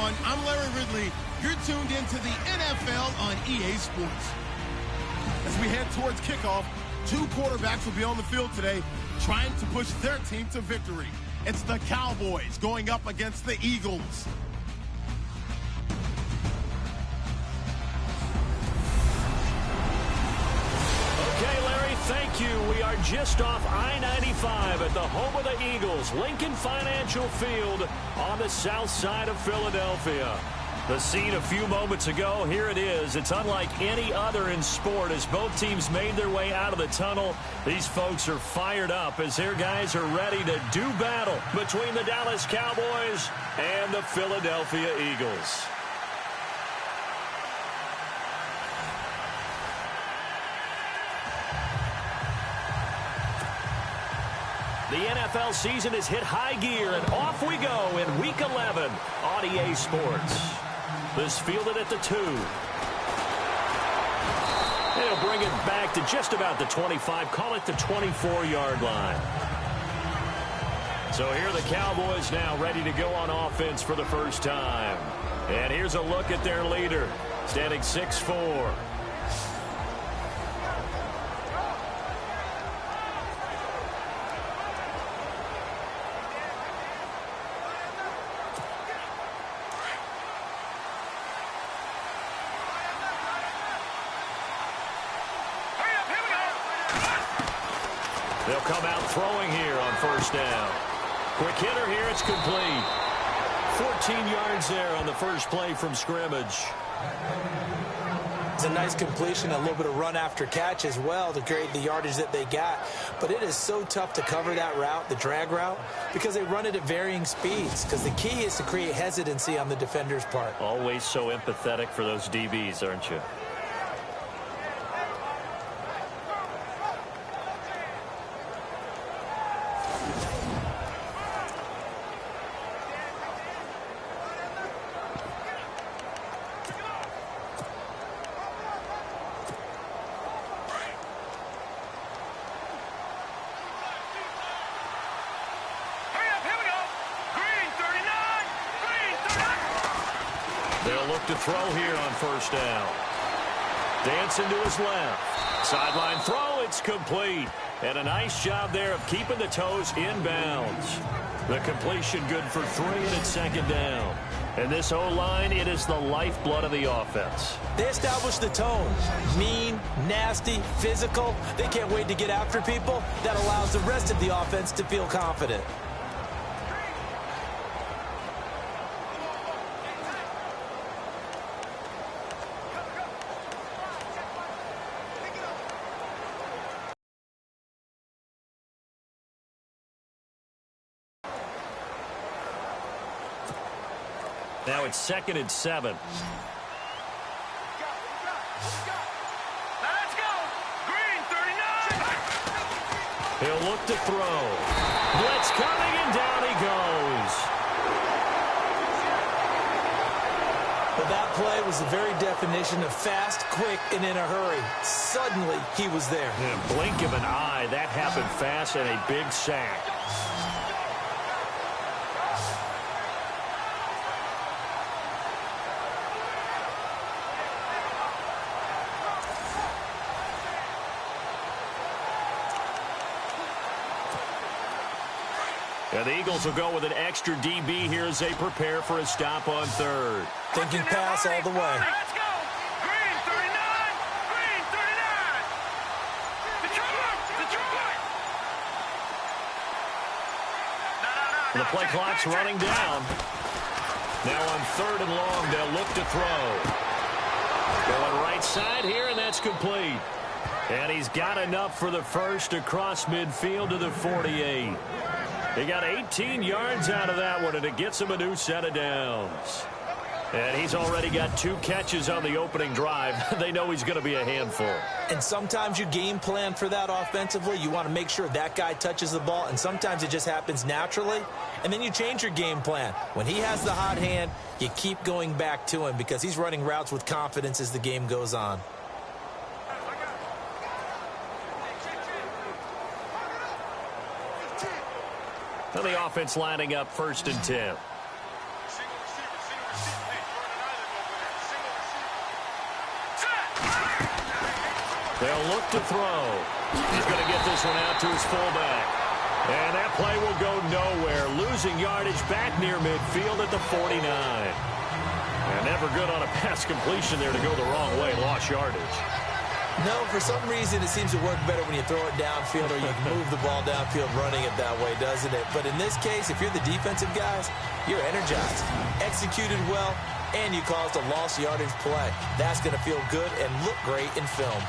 everyone. I'm Larry Ridley. You're tuned into the NFL on EA Sports. As we head towards kickoff, two quarterbacks will be on the field today trying to push their team to victory. It's the Cowboys going up against the Eagles. Okay, Larry, thank you. We are just off I-95 at the home of the Eagles, Lincoln Financial Field on the south side of Philadelphia. The scene a few moments ago, here it is. It's unlike any other in sport as both teams made their way out of the tunnel. These folks are fired up as their guys are ready to do battle between the Dallas Cowboys and the Philadelphia Eagles. The NFL season has hit high gear, and off we go in Week 11 on EA Sports. This fielded at the 2. They'll bring it back to just about the 25, call it the 24-yard line. So here are the Cowboys now ready to go on offense for the first time. And here's a look at their leader, standing 6'4". They'll come out throwing here on first down. Quick hitter here, it's complete. 14 yards there on the first play from scrimmage. It's a nice completion, a little bit of run after catch as well to create the yardage that they got. But it is so tough to cover that route, the drag route, because they run it at varying speeds. Because the key is to create hesitancy on the defender's part. Always so empathetic for those DBs, aren't you? They'll look to throw here on first down. Dancing to his left. Sideline throw, it's complete. And a nice job there of keeping the toes in bounds. The completion good for 3, and it's second down. And this O-line, it is the lifeblood of the offense. They establish the tone. Mean, nasty, physical. They can't wait to get after people. That allows the rest of the offense to feel confident. Now it's 2nd and 7. Let's go. Green 39. He'll look to throw. Blitz coming, and down he goes. Well, that play was the very definition of fast, quick, and in a hurry. Suddenly, he was there. In a blink of an eye, that happened fast, and a big sack. And the Eagles will go with an extra DB here as they prepare for a stop on third. Thinking pass all the way. Let's go. Green 39. Green 39. Detroit. The play clock's running down. Now on 3rd and long, they'll look to throw. Going right side here, and that's complete. And he's got enough for the first across midfield to the 48. He got 18 yards out of that one, and it gets him a new set of downs. And he's already got 2 catches on the opening drive. They know he's going to be a handful. And sometimes you game plan for that offensively. You want to make sure that guy touches the ball, and sometimes it just happens naturally. And then you change your game plan. When he has the hot hand, you keep going back to him because he's running routes with confidence as the game goes on. Now the offense lining up 1st and 10. They'll look to throw. He's going to get this one out to his fullback. And that play will go nowhere. Losing yardage back near midfield at the 49. And never good on a pass completion there to go the wrong way. Lost yardage. No, for some reason, it seems to work better when you throw it downfield or you can move the ball downfield running it that way, doesn't it? But in this case, if you're the defensive guys, you're energized, executed well, and you caused a lost yardage play. That's going to feel good and look great in film.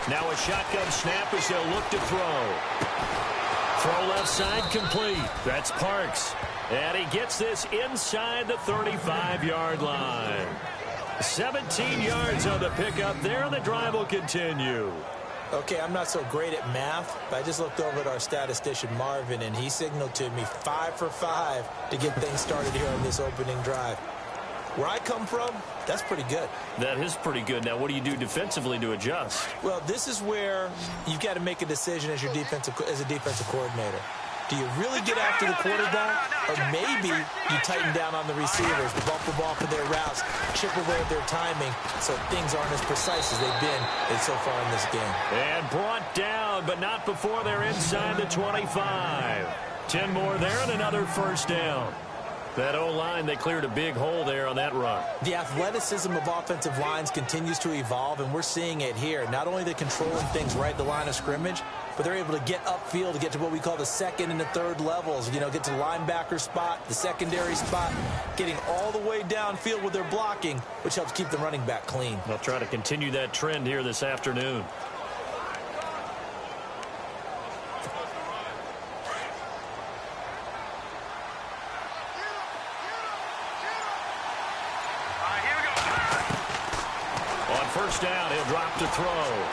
Now a shotgun snap as they'll look to throw. Throw left side complete. That's Parks. And he gets this inside the 35-yard line. 17 yards on the pickup there, and the drive will continue. Okay, I'm not so great at math, but I just looked over at our statistician, Marvin, and he signaled to me 5 for 5 to get things started here on this opening drive. Where I come from, that's pretty good. That is pretty good. Now, what do you do defensively to adjust? Well, this is where you've got to make a decision as a defensive coordinator. Do you really get after the quarterback, or maybe you tighten down on the receivers, bump the ball for their routes, chip away at their timing, so things aren't as precise as they've been so far in this game. And brought down, but not before they're inside the 25. 10 more there and another first down. That O-line, they cleared a big hole there on that run. The athleticism of offensive lines continues to evolve, and we're seeing it here. Not only are they controlling things right at the line of scrimmage, but they're able to get upfield to get to what we call the second and the third levels. You know, get to the linebacker spot, the secondary spot, getting all the way downfield with their blocking, which helps keep the running back clean. They'll try to continue that trend here this afternoon. First down, he'll drop to throw.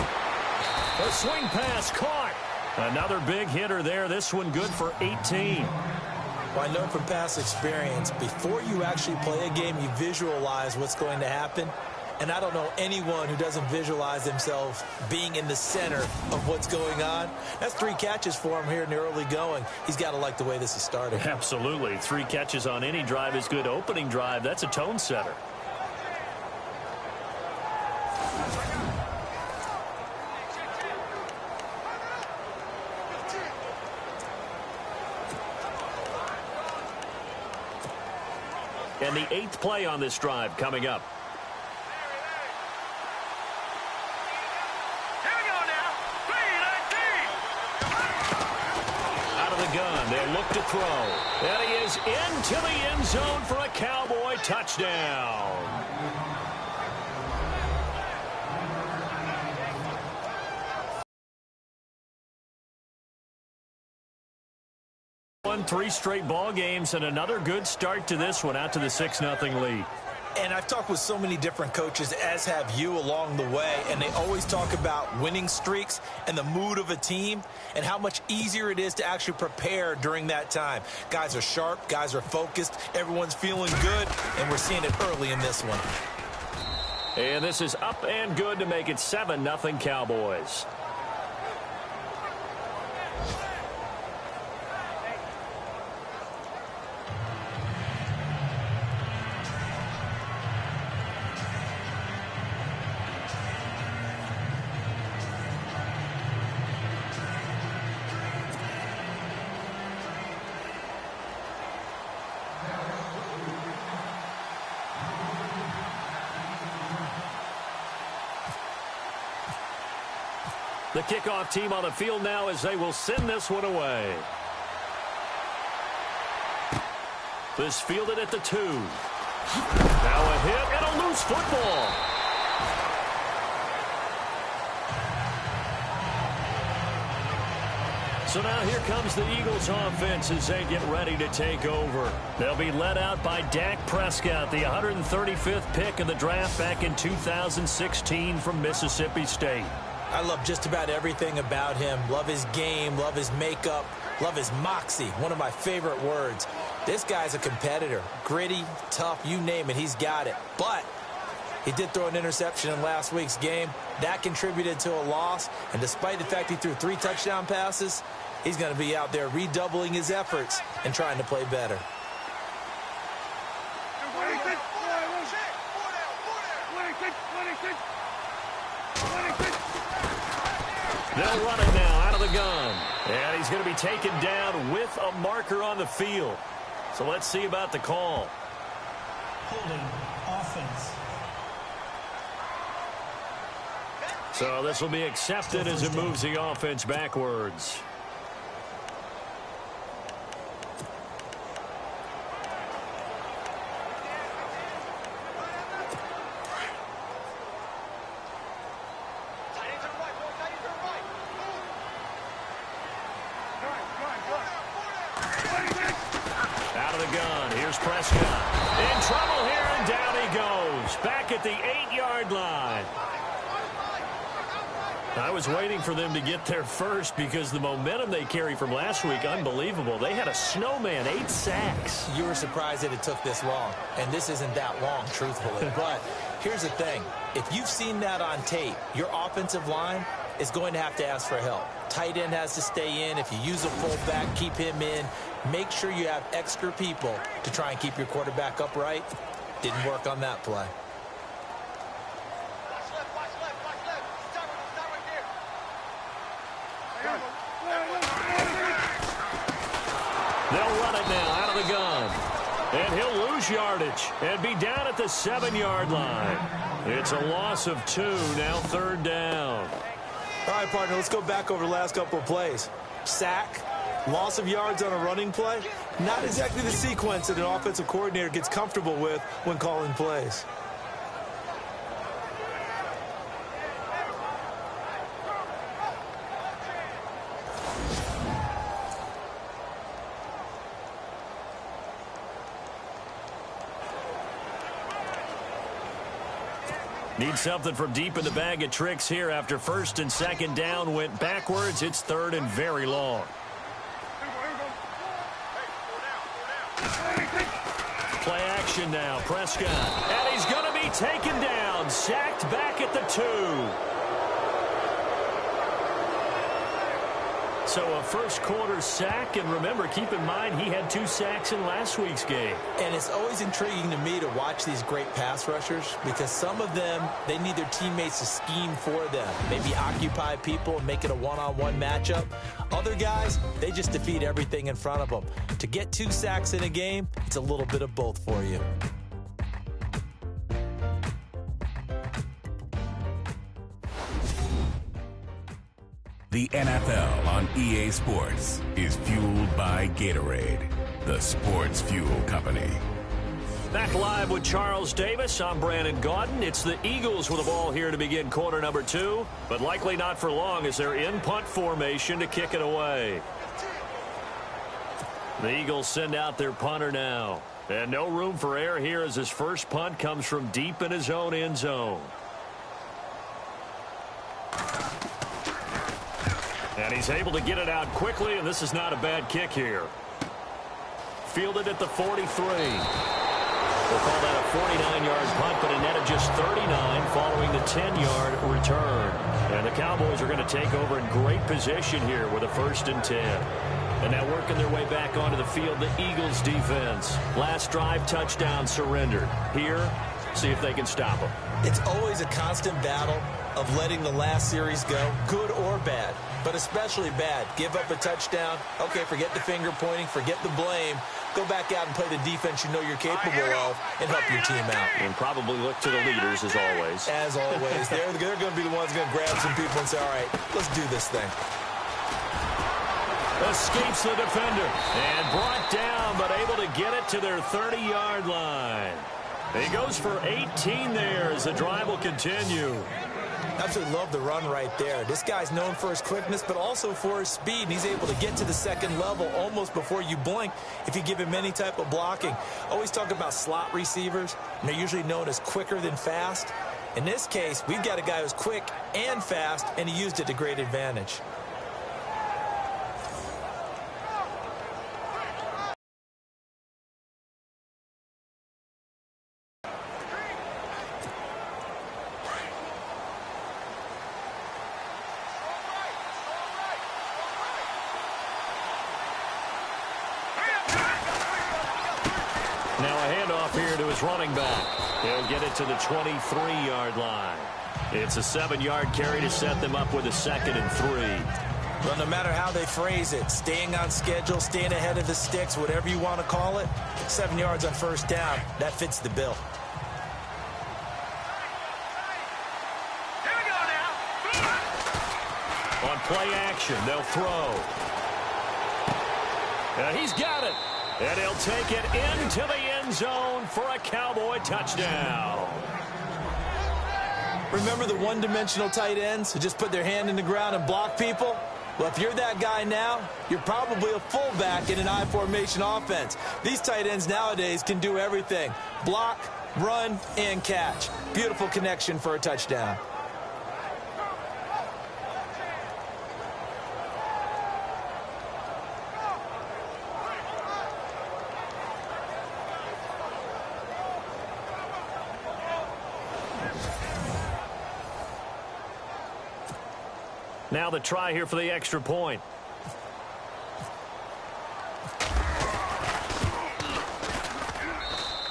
A swing pass caught. Another big hitter there. This one good for 18. Well, I know from past experience, before you actually play a game, you visualize what's going to happen. And I don't know anyone who doesn't visualize themselves being in the center of what's going on. That's 3 catches for him here in the early going. He's got to like the way this is starting. Absolutely. 3 catches on any drive is good. Opening drive, that's a tone setter. And the 8th play on this drive coming up. Here we go now. 3-19. Out of the gun, they'll look to throw. And he is into the end zone for a Cowboy touchdown. Won 3 straight ball games and another good start to this one out to the 6-0 lead. And I've talked with so many different coaches, as have you, along the way, and they always talk about winning streaks and the mood of a team and how much easier it is to actually prepare during that time. Guys are sharp, guys are focused, everyone's feeling good, and we're seeing it early in this one. And this is up and good to make it 7-0 Cowboys. The kickoff team on the field now as they will send this one away. This fielded at the 2. Now a hit and a loose football. So now here comes the Eagles offense as they get ready to take over. They'll be led out by Dak Prescott, the 135th pick in the draft back in 2016 from Mississippi State. I love just about everything about him. Love his game, love his makeup, love his moxie, one of my favorite words. This guy's a competitor. Gritty, tough, you name it, he's got it. But he did throw an interception in last week's game. That contributed to a loss. And despite the fact he threw 3 touchdown passes, he's going to be out there redoubling his efforts and trying to play better. They'll run it now out of the gun. And he's going to be taken down with a marker on the field. So let's see about the call. Holding offense. So this will be accepted as it moves the offense backwards. Out of the gun. Here's Prescott. In trouble here, and down he goes. Back at the 8-yard line. I was waiting for them to get there first because the momentum they carry from last week, unbelievable. They had a snowman, 8 sacks. You were surprised that it took this long, and this isn't that long, truthfully. But here's the thing. If you've seen that on tape, your offensive line is going to have to ask for help. Tight end has to stay in. If you use a fullback, keep him in. Make sure you have extra people to try and keep your quarterback upright. Didn't work on that play. They'll run it now out of the gun. And he'll lose yardage and be down at the 7-yard line. It's a loss of 2, now 3rd down. All right, partner, let's go back over the last couple of plays. Sack, loss of yards on a running play. Not exactly the sequence that an offensive coordinator gets comfortable with when calling plays. Need something from deep in the bag of tricks here after 1st and 2nd down went backwards. It's 3rd and very long. Play action now. Prescott. And he's going to be taken down. Sacked back at the 2. So a first-quarter sack, and remember, keep in mind, he had 2 sacks in last week's game. And it's always intriguing to me to watch these great pass rushers because some of them, they need their teammates to scheme for them. Maybe occupy people and make it a one-on-one matchup. Other guys, they just defeat everything in front of them. To get 2 sacks in a game, it's a little bit of both for you. The NFL on EA Sports is fueled by Gatorade, the sports fuel company. Back live with Charles Davis. I'm Brandon Gaudin. It's the Eagles with the ball here to begin quarter number 2, but likely not for long as they're in punt formation to kick it away. The Eagles send out their punter now. And no room for error here as his first punt comes from deep in his own end zone. And he's able to get it out quickly, and this is not a bad kick here. Fielded at the 43. We'll call that a 49-yard punt, but a net of just 39 following the 10-yard return. And the Cowboys are going to take over in great position here with a 1st and 10. And now working their way back onto the field, the Eagles defense. Last drive, touchdown surrendered. Here, see if they can stop them. It's always a constant battle of letting the last series go, good or bad, but especially bad. Give up a touchdown. Okay, forget the finger pointing, forget the blame. Go back out and play the defense you know you're capable of and help your team out. And probably look to the leaders as always. As always. They're going to be the ones going to grab some people and say, all right, let's do this thing. Escapes the defender and brought down, but able to get it to their 30-yard line. He goes for 18 there as the drive will continue. Absolutely love the run right there. This guy's known for his quickness, but also for his speed, and he's able to get to the 2nd level almost before you blink if you give him any type of blocking. Always talk about slot receivers, and they're usually known as quicker than fast. In this case, we've got a guy who's quick and fast, and he used it to great advantage. off here to his running back. He'll get it to the 23-yard line. It's a 7-yard carry to set them up with a 2nd and 3. Well, no matter how they phrase it, staying on schedule, staying ahead of the sticks, whatever you want to call it, 7 yards on first down, that fits the bill. On play action, they'll throw. And he's got it. And he'll take it into the end zone for a Cowboy touchdown. Remember the one-dimensional tight ends who just put their hand in the ground and block people? Well, if you're that guy now, you're probably a fullback in an I-formation offense. These tight ends nowadays can do everything. Block, run, and catch. Beautiful connection for a touchdown. Now the try here for the extra point.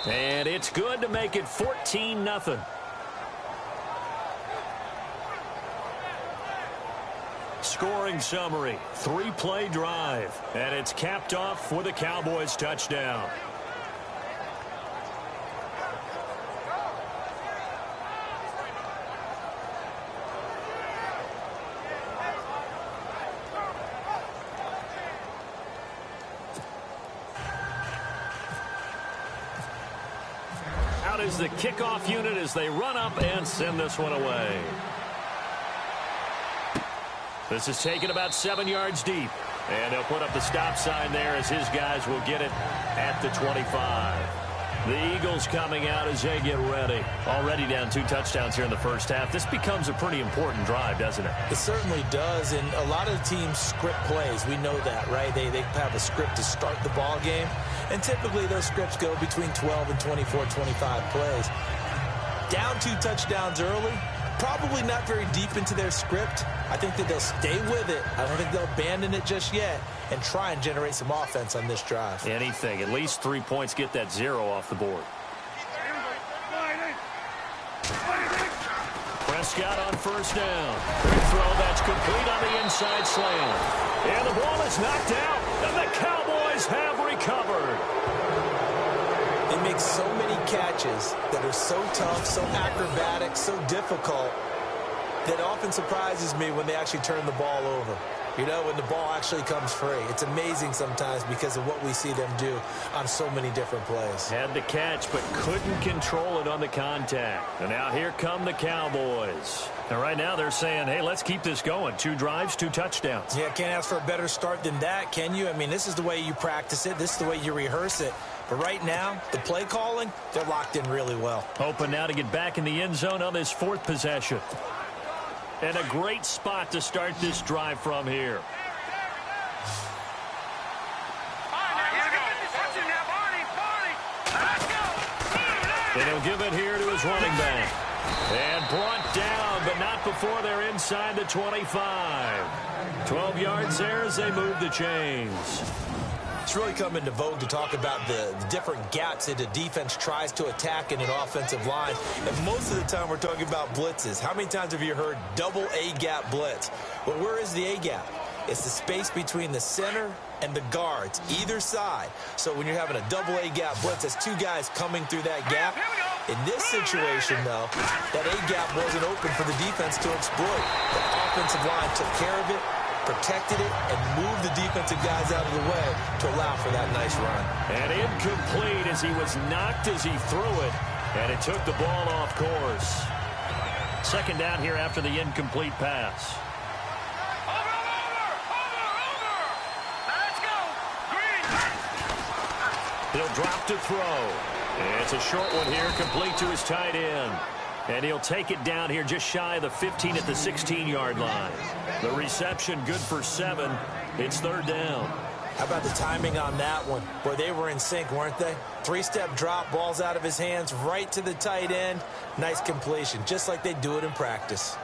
And it's good to make it 14-0. Scoring summary, 3-play drive. And it's capped off with a Cowboys touchdown. Is the kickoff unit as they run up and send this one away. This is taken about 7 yards deep. And he'll put up the stop sign there as his guys will get it at the 25. The Eagles coming out as they get ready. Already down 2 touchdowns here in the first half. This becomes a pretty important drive, doesn't it? It certainly does, and a lot of the teams script plays. We know that, right? They have a script to start the ball game, and typically those scripts go between 12 and 24, 25 plays. Down 2 touchdowns early, probably not very deep into their script. I think that they'll stay with it. I don't think they'll abandon it just yet and try and generate some offense on this drive. Anything. At least 3 points, get that 0 off the board. Prescott on first down. Quick throw that's complete on the inside slant. And the ball is knocked out, and the Cowboys have recovered. They make so many catches that are so tough, so acrobatic, so difficult, that often surprises me when they actually turn the ball over. You know, when the ball actually comes free. It's amazing sometimes because of what we see them do on so many different plays. Had the catch, but couldn't control it on the contact. And now here come the Cowboys. And right now they're saying, hey, let's keep this going. 2 drives, 2 touchdowns. Yeah, can't ask for a better start than that, can you? I mean, this is the way you practice it. This is the way you rehearse it. But right now, the play calling, they're locked in really well. Hoping now to get back in the end zone on this 4th possession. And a great spot to start this drive from here. And he'll give it here to his running back. And brought down, but not before they're inside the 25. 12 yards there as they move the chains. It's really come into vogue to talk about the different gaps that a defense tries to attack in an offensive line. And most of the time we're talking about blitzes. How many times have you heard double A-gap blitz? Well, where is the A-gap? It's the space between the center and the guards, either side. So when you're having a double A-gap blitz, that's 2 guys coming through that gap. In this situation, though, that A-gap wasn't open for the defense to exploit. The offensive line took care of it, protected it, and moved the defensive guys out of the way to allow for that nice run. And incomplete as he was knocked as he threw it, and it took the ball off course. 2nd down here after the incomplete pass. Let's go. Green. He'll drop to throw. It's a short one here, complete to his tight end. And he'll take it down here just shy of the 15 at the 16-yard line. The reception good for 7. It's 3rd down. How about the timing on that one? Boy, they were in sync, weren't they? 3-step drop, balls out of his hands, right to the tight end. Nice completion, just like they do it in practice.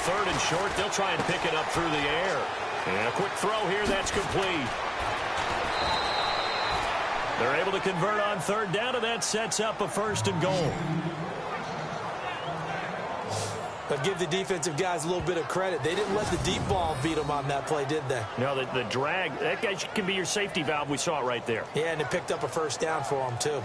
3rd and short. They'll try and pick it up through the air. And a quick throw here. That's complete. They're able to convert on 3rd down, and that sets up a 1st and goal. But give the defensive guys a little bit of credit. They didn't let the deep ball beat them on that play, did they? No, the drag, that guy can be your safety valve. We saw it right there. Yeah, and it picked up a 1st down for them, too.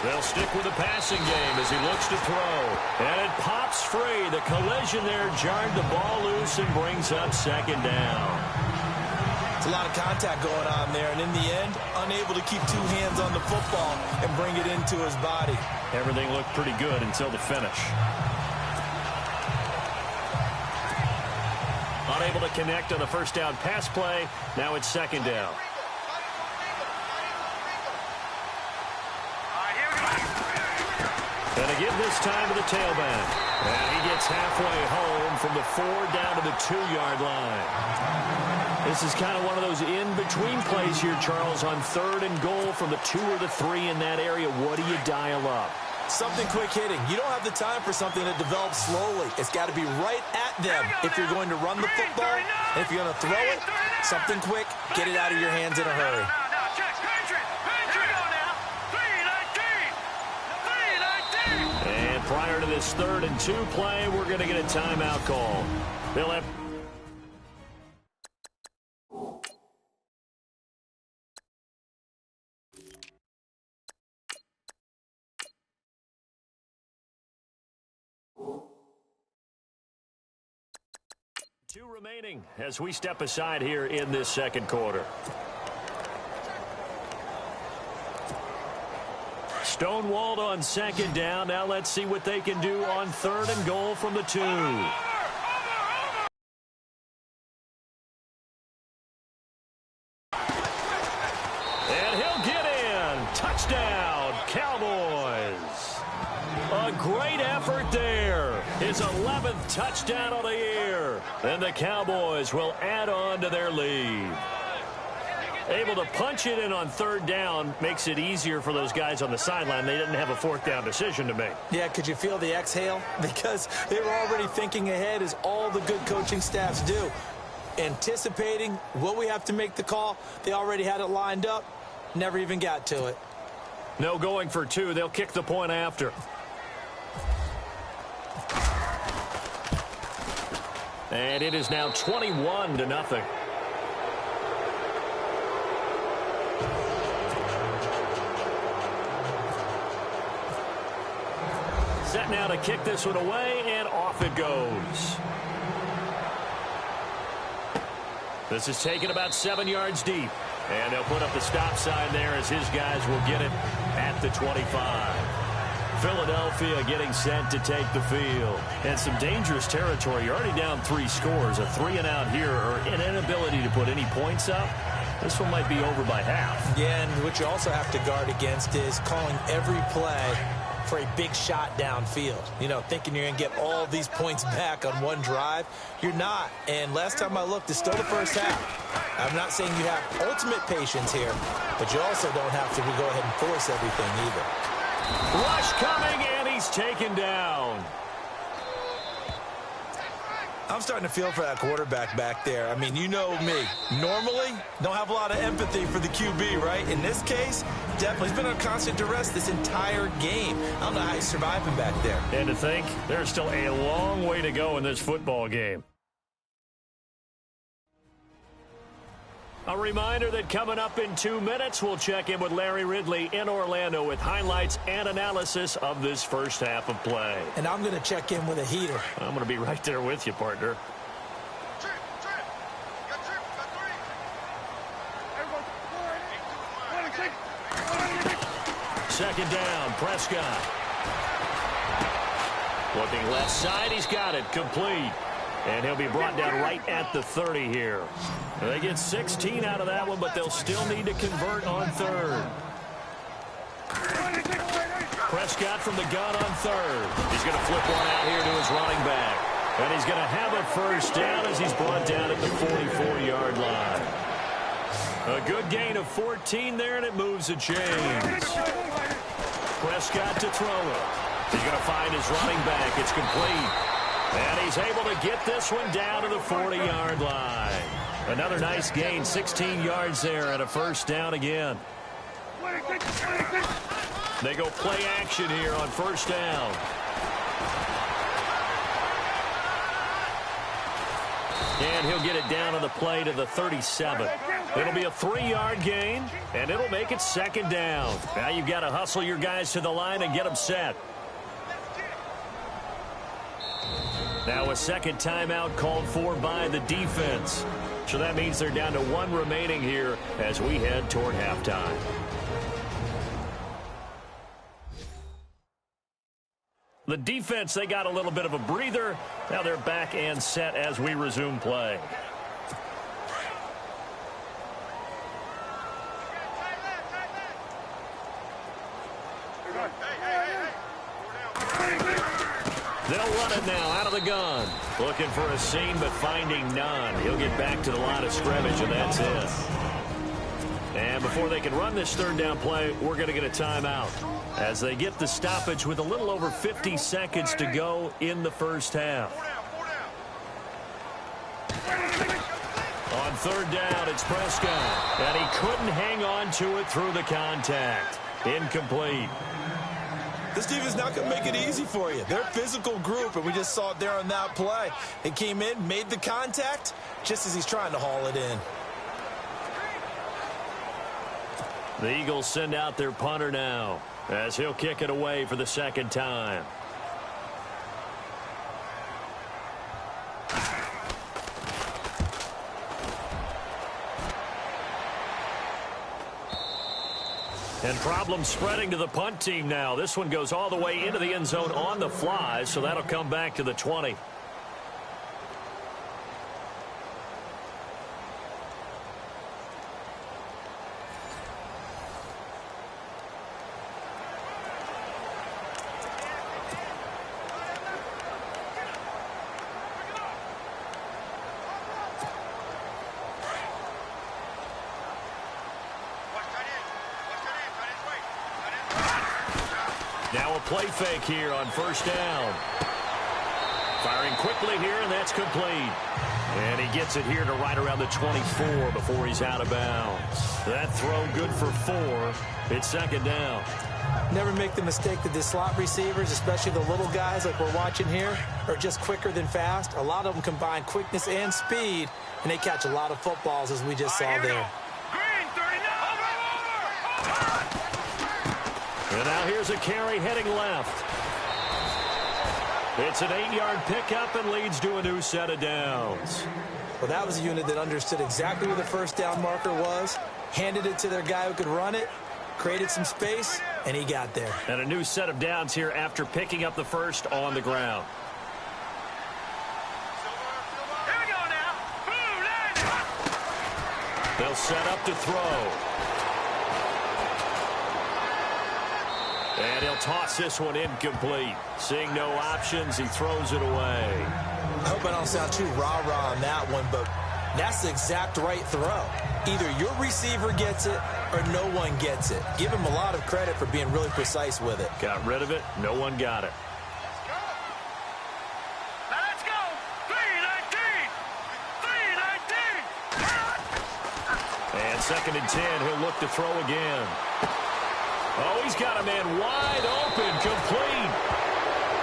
They'll stick with the passing game as he looks to throw. And it pops free. The collision there jarred the ball loose and brings up second down. It's a lot of contact going on there, and in the end, unable to keep two hands on the football and bring it into his body. Everything looked pretty good until the finish. Unable to connect on the first down pass play. Now it's second down. And a give this time to the tailback. And he gets halfway home from the 4 down to the 2-yard line. This is kind of one of those in-between plays here, Charles, on 3rd and goal from the 2 or the 3 in that area. What do you dial up? Something quick hitting. You don't have the time for something that develops slowly. It's got to be right at them if you're going to run the football. And if you're going to throw it, something quick, get it out of your hands in a hurry. And prior to this 3rd and 2 play, we're going to get a timeout call. They'll have... Two remaining as we step aside here in this second quarter. Stonewalled on second down. Now let's see what they can do on 3rd and goal from the 2. And he'll get in. Touchdown, Cowboys. A great effort there. His 11th touchdown of the year. And the Cowboys will add on to their lead. Able to punch it in on 3rd down makes it easier for those guys on the sideline. They didn't have a 4th down decision to make. Yeah, could you feel the exhale? Because they were already thinking ahead, as all the good coaching staffs do. Anticipating, will we have to make the call? They already had it lined up. Never even got to it. No going for 2. They'll kick the point after. And it is now 21-0. Set now to kick this one away, and off it goes. This is taken about 7 yards deep. And they'll put up the stop sign there as his guys will get it at the 25. Philadelphia getting set to take the field. And some dangerous territory. You're already down 3 scores. A 3-and-out here, or an inability to put any points up. This one might be over by half. Yeah, and what you also have to guard against is calling every play for a big shot downfield. You know, thinking you're going to get all these points back on one drive. You're not. And last time I looked, it's still the first half. I'm not saying you have ultimate patience here, but you also don't have to go ahead and force everything either. Rush coming, and he's taken down. I'm starting to feel for that quarterback back there. I mean, you know me. Normally, don't have a lot of empathy for the QB, right? In this case, definitely. He's been under constant duress this entire game. I don't know how he's surviving back there. And to think, there's still a long way to go in this football game. A reminder that coming up in 2 minutes, we'll check in with Larry Ridley in Orlando with highlights and analysis of this first half of play. And I'm going to check in with a heater. I'm going to be right there with you, partner. Second down, Prescott. Looking left side, he's got it, complete. And he'll be brought down right at the 30 here. They get 16 out of that one, but they'll still need to convert on 3rd. Prescott from the gun on 3rd. He's going to flip one out here to his running back. And he's going to have a first down as he's brought down at the 44-yard line. A good gain of 14 there, and it moves the chains. Prescott to throw it. He's going to find his running back. It's complete. And he's able to get this one down to the 40-yard line. Another nice gain, 16 yards there, and a first down again. They go play action here on first down. And he'll get it down on the play to the 37. It'll be a 3-yard gain, and it'll make it 2nd down. Now you've got to hustle your guys to the line and get them set. Now a second timeout called for by the defense. So that means they're down to 1 remaining here as we head toward halftime. The defense, they got a little bit of a breather. Now they're back and set as we resume play. They'll run it now out of the gun. Looking for a seam, but finding none. He'll get back to the line of scrimmage, and that's it. And before they can run this 3rd down play, we're going to get a timeout as they get the stoppage with a little over 50 seconds to go in the first half. On 3rd down, it's Prescott, and he couldn't hang on to it through the contact. Incomplete. This defense is not going to make it easy for you. They're a physical group, and we just saw it there on that play. They came in, made the contact, just as he's trying to haul it in. The Eagles send out their punter now as he'll kick it away for the 2nd time. And problems spreading to the punt team now. This one goes all the way into the end zone on the fly, so that'll come back to the 20. Now a play fake here on 1st down. Firing quickly here, and that's complete. And he gets it here to right around the 24 before he's out of bounds. That throw good for 4. It's 2nd down. Never make the mistake that the slot receivers, especially the little guys like we're watching here, are just quicker than fast. A lot of them combine quickness and speed, and they catch a lot of footballs, as we just saw there. And now here's a carry heading left. It's an 8-yard pickup and leads to a new set of downs. Well, that was a unit that understood exactly where the 1st down marker was, handed it to their guy who could run it, created some space, and he got there. And a new set of downs here after picking up the 1st on the ground. Here we go now. They'll set up to throw. And he'll toss this one incomplete. Seeing no options, he throws it away. I hope I don't sound too rah-rah on that one, but that's the exact right throw. Either your receiver gets it or no one gets it. Give him a lot of credit for being really precise with it. Got rid of it. No one got it. Let's go. 3-19. 3-19. And 2nd and 10, he'll look to throw again. Oh, he's got a man wide open, complete.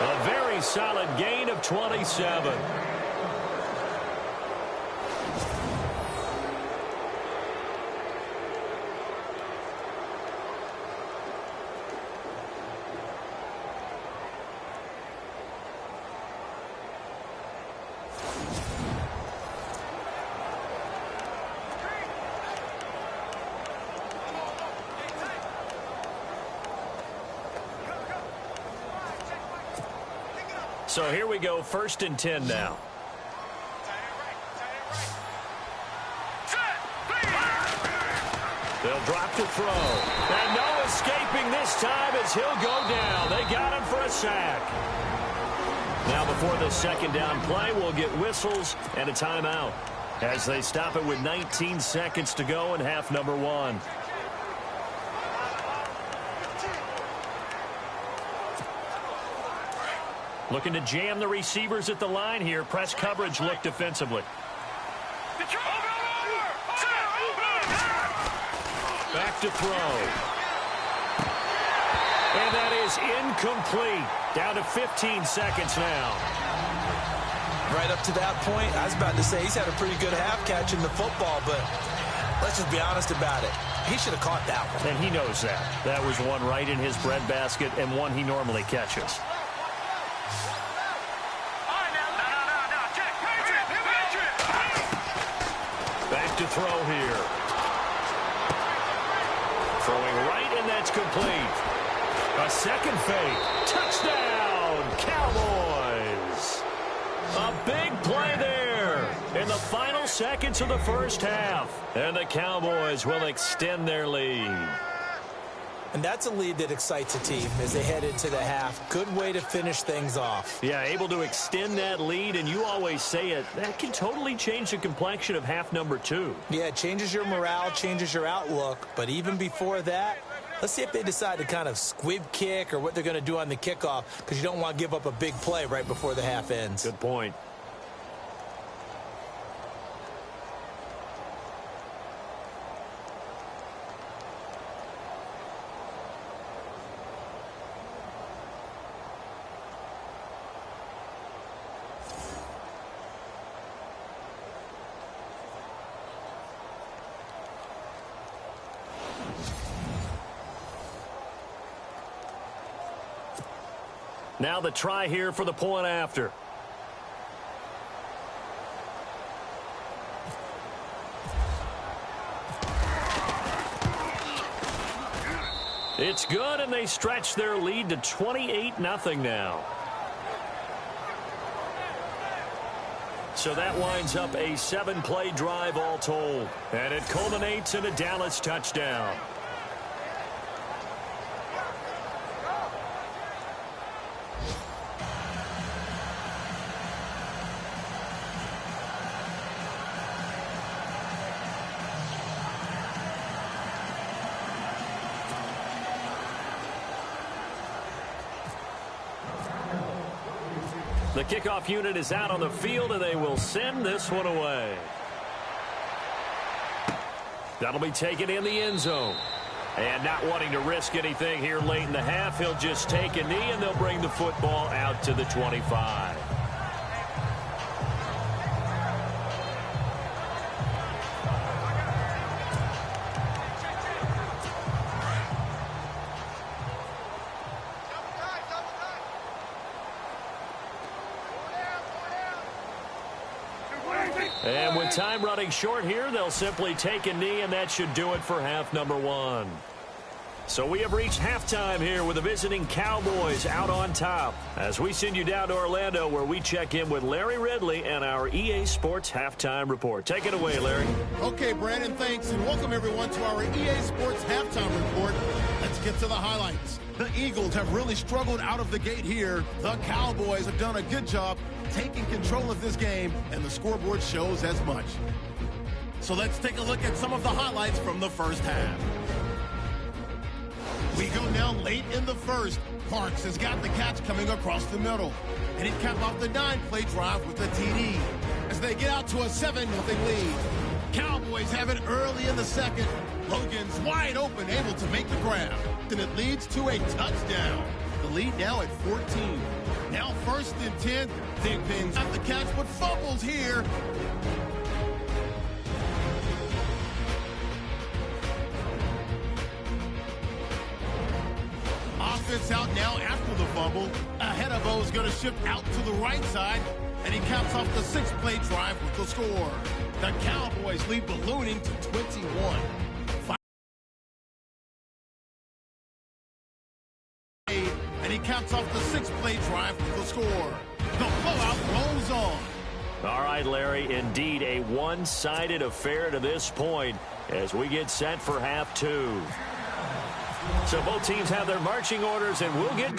A very solid gain of 27. So here we go, 1st and 10 now. They'll drop to throw. And no escaping this time as he'll go down. They got him for a sack. Now before the 2nd down play, we'll get whistles and a timeout as they stop it with 19 seconds to go in half number 1. Looking to jam the receivers at the line here. Press coverage look defensively. Back to throw. And that is incomplete. Down to 15 seconds now. Right up to that point, I was about to say he's had a pretty good half catching the football, but let's just be honest about it. He should have caught that one. And he knows that. That was one right in his breadbasket and one he normally catches. Back to throw here. Throwing right, and that's complete. A second fake. Touchdown, Cowboys. A big play there in the final seconds of the first half. And the Cowboys will extend their lead. And that's a lead that excites a team as they head into the half. Good way to finish things off. Yeah, able to extend that lead, and you always say it, that can totally change the complexion of half number 2. Yeah, it changes your morale, changes your outlook. But even before that, let's see if they decide to kind of squib kick or what they're going to do on the kickoff, because you don't want to give up a big play right before the half ends. Good point. Now the try here for the point after. It's good, and they stretch their lead to 28-0 now. So that winds up a 7-play drive all told. And it culminates in a Dallas touchdown. The kickoff unit is out on the field, and they will send this one away. That'll be taken in the end zone. And not wanting to risk anything here late in the half, he'll just take a knee, and they'll bring the football out to the 25. And with time running short here, they'll simply take a knee, and that should do it for half number 1. So we have reached halftime here with the visiting Cowboys out on top, as we send you down to Orlando, where we check in with Larry Ridley and our EA Sports Halftime Report. Take it away, Larry. Okay, Brandon, thanks, and welcome everyone to our EA Sports Halftime Report. Let's get to the highlights. The Eagles have really struggled out of the gate here. The Cowboys have done a good job taking control of this game, and the scoreboard shows as much. So let's take a look at some of the highlights from the first half. We go now late in the first. Parks has got the catch coming across the middle, and he capped off the 9-play drive with a TD as they get out to a 7-0 lead. Cowboys have it early in the second. Logan's wide open, able to make the grab, and it leads to a touchdown. The lead now at 14. Now 1st and 10. Thigpen's got the catch, but fumbles here. Offense out now after the fumble. Ahead of O's going to shift out to the right side, and he caps off the 6-play drive with the score. The Cowboys lead ballooning to 21. And he caps off the 6-play drive with the score. The blowout rolls on. All right, Larry, indeed a one-sided affair to this point as we get set for half 2. So both teams have their marching orders, and we'll get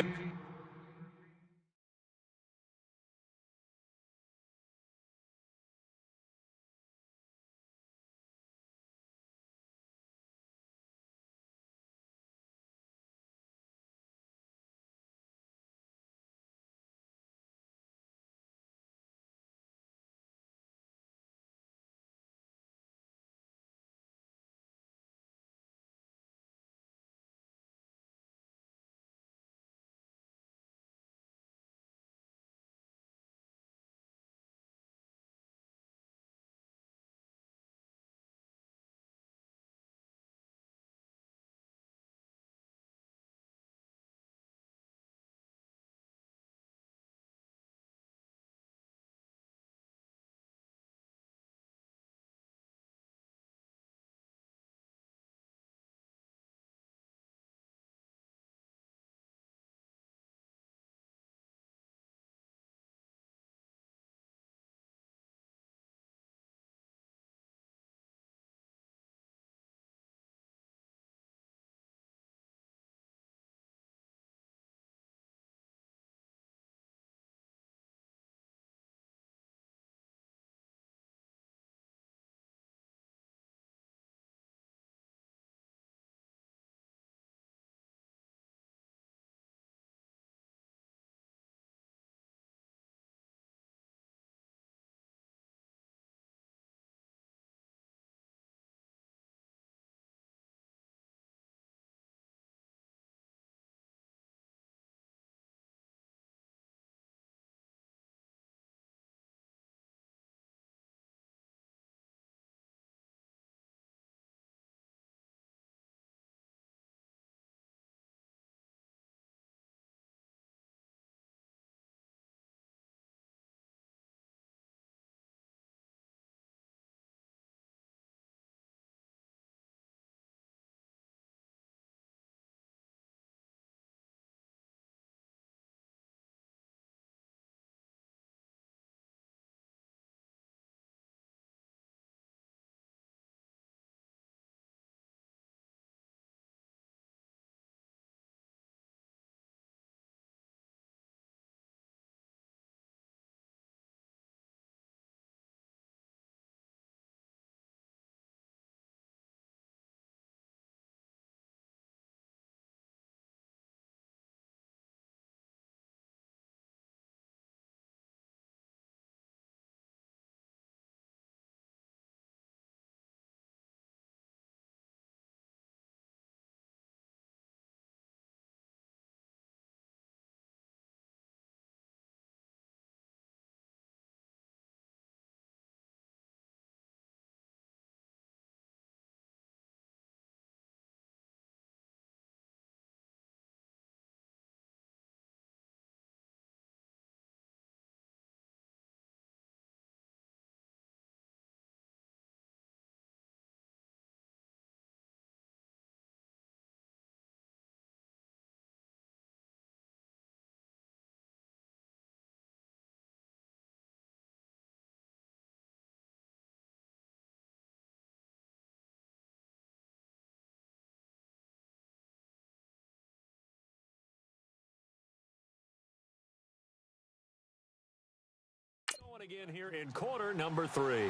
begin here in quarter number 3.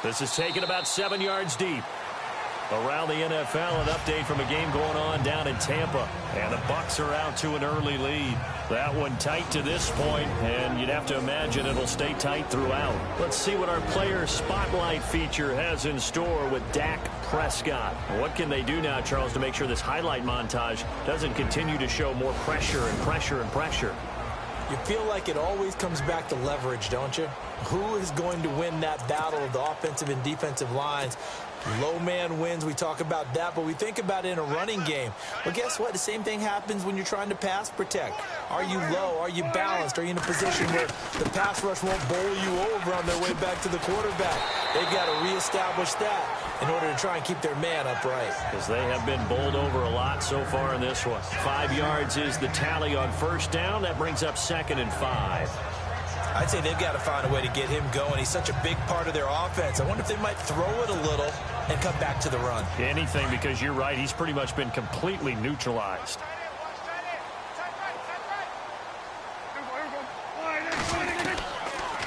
This is taken about 7 yards deep. Around the NFL, an update from a game going on down in Tampa. And the Bucs are out to an early lead. That one tight to this point, and you'd have to imagine it'll stay tight throughout. Let's see what our player spotlight feature has in store with Dak Prescott. What can they do now, Charles, to make sure this highlight montage doesn't continue to show more pressure and pressure and pressure? You feel like it always comes back to leverage, don't you? Who is going to win that battle of the offensive and defensive lines? Low man wins. We talk about that, but we think about it in a running game. Well, guess what? The same thing happens when you're trying to pass protect. Are you low? Are you balanced? Are you in a position where the pass rush won't bowl you over on their way back to the quarterback? They've got to reestablish that in order to try and keep their man upright. Because they have been bowled over a lot so far in this one. 5 yards is the tally on first down. That brings up 2nd and 5. I'd say they've got to find a way to get him going. He's such a big part of their offense. I wonder if they might throw it a little and come back to the run. Anything, because you're right. He's pretty much been completely neutralized.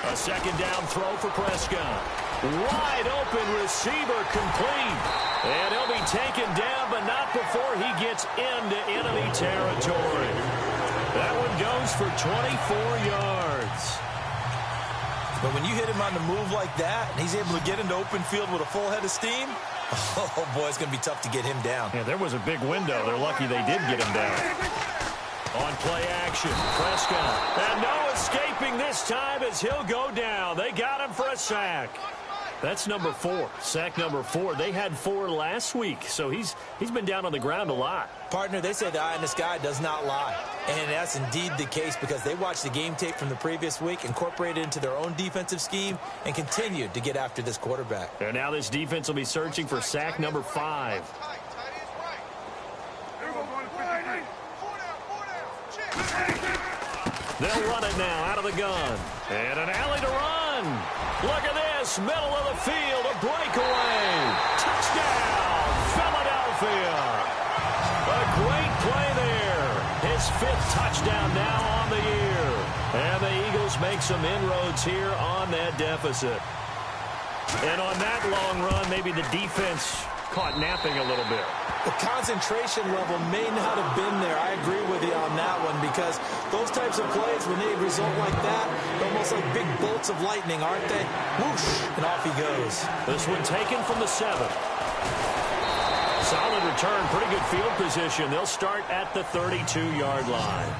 A 2nd down throw for Prescott. Wide open receiver complete. And he'll be taken down, but not before he gets into enemy territory. That one goes for 24 yards. But when you hit him on the move like that, and he's able to get into open field with a full head of steam, oh, boy, it's going to be tough to get him down. Yeah, there was a big window. They're lucky they did get him down. On play action, Prescott. And no escaping this time as he'll go down. They got him for a sack. That's number 4. Sack number 4. They had 4 last week, so he's been down on the ground a lot. Partner, they say the eye in the sky does not lie. And that's indeed the case because they watched the game tape from the previous week, incorporated it into their own defensive scheme, and continued to get after this quarterback. And now this defense will be searching for sack number 5. They'll run it now out of the gun. And an alley to run. Look at this. Middle of the field. A breakaway. Touchdown. Philadelphia. A great play there. His 5th touchdown now on the year. And the Eagles make some inroads here on that deficit. And on that long run, maybe the defense caught napping a little bit. The concentration level may not have been there. I agree with you on that one because those types of plays, when they result like that, they're almost like big bolts of lightning, aren't they? Whoosh, and off he goes. This one taken from the 7. Solid return, pretty good field position. They'll start at the 32-yard line.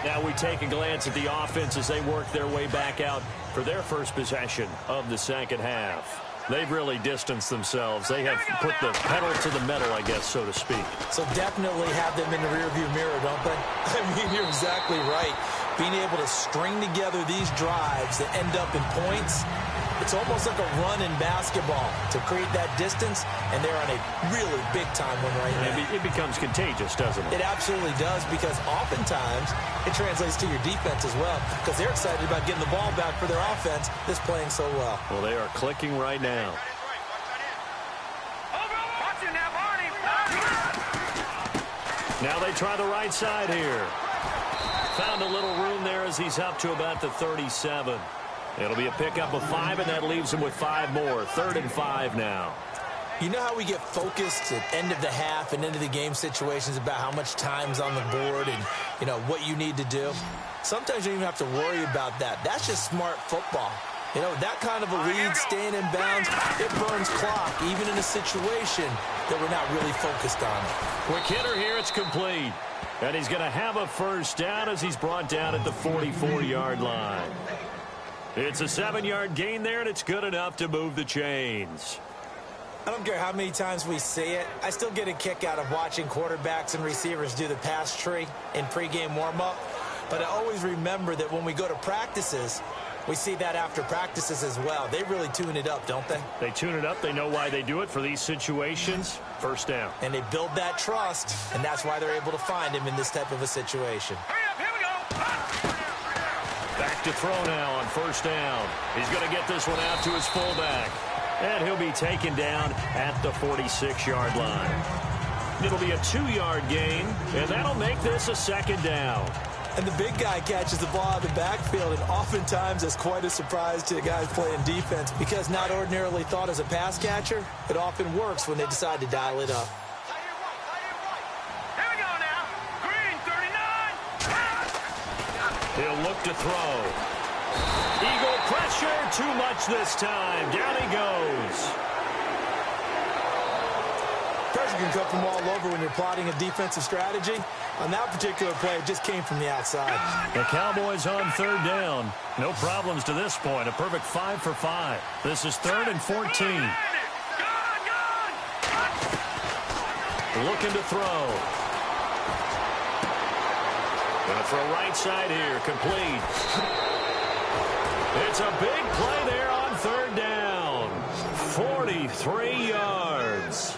Now we take a glance at the offense as they work their way back out for their first possession of the second half. They've really distanced themselves. They have put the pedal to the metal, I guess, so to speak. So definitely have them in the rearview mirror, don't they? I mean, you're exactly right. Being able to string together these drives that end up in points, it's almost like a run in basketball to create that distance, and they're on a really big-time one right now. It becomes contagious, doesn't it? It absolutely does, because oftentimes it translates to your defense as well, because they're excited about getting the ball back for their offense that's playing so well. Well, they are clicking right now. Now they try the right side here. Found a little room there as he's up to about the 37. It'll be a pickup of 5, and that leaves him with 5 more. 3rd and 5 now. You know how we get focused at end of the half and into the game situations about how much time's on the board and, you know, what you need to do? Sometimes you don't even have to worry about that. That's just smart football. You know, that kind of a lead, staying in bounds, it burns clock, even in a situation that we're not really focused on. Quick hitter here, it's complete. And he's going to have a first down as he's brought down at the 44-yard line. It's a 7-yard gain there, and it's good enough to move the chains. I don't care how many times we see it. I still get a kick out of watching quarterbacks and receivers do the pass tree in pregame warm-up. But I always remember that when we go to practices, we see that after practices as well. They really tune it up, don't they? They tune it up. They know why they do it for these situations. First down. And they build that trust, and that's why they're able to find him in this type of a situation. Here we go. Back to throw now on first down. He's going to get this one out to his fullback. And he'll be taken down at the 46-yard line. It'll be a 2-yard gain, and that'll make this a 2nd down. And the big guy catches the ball out of the backfield, and oftentimes it's quite a surprise to the guys playing defense because not ordinarily thought as a pass catcher, it often works when they decide to dial it up. Here we go now. Green, 39. He'll look to throw. Eagle pressure, too much this time. Down he goes. Pressure can come from all over when you're plotting a defensive strategy. On that particular play, it just came from the outside. The Cowboys on 3rd down. No problems to this point. A perfect 5 for 5. This is 3rd and 14. Looking to throw. Going to throw right side here. Complete. It's a big play there on 3rd down. 43 yards.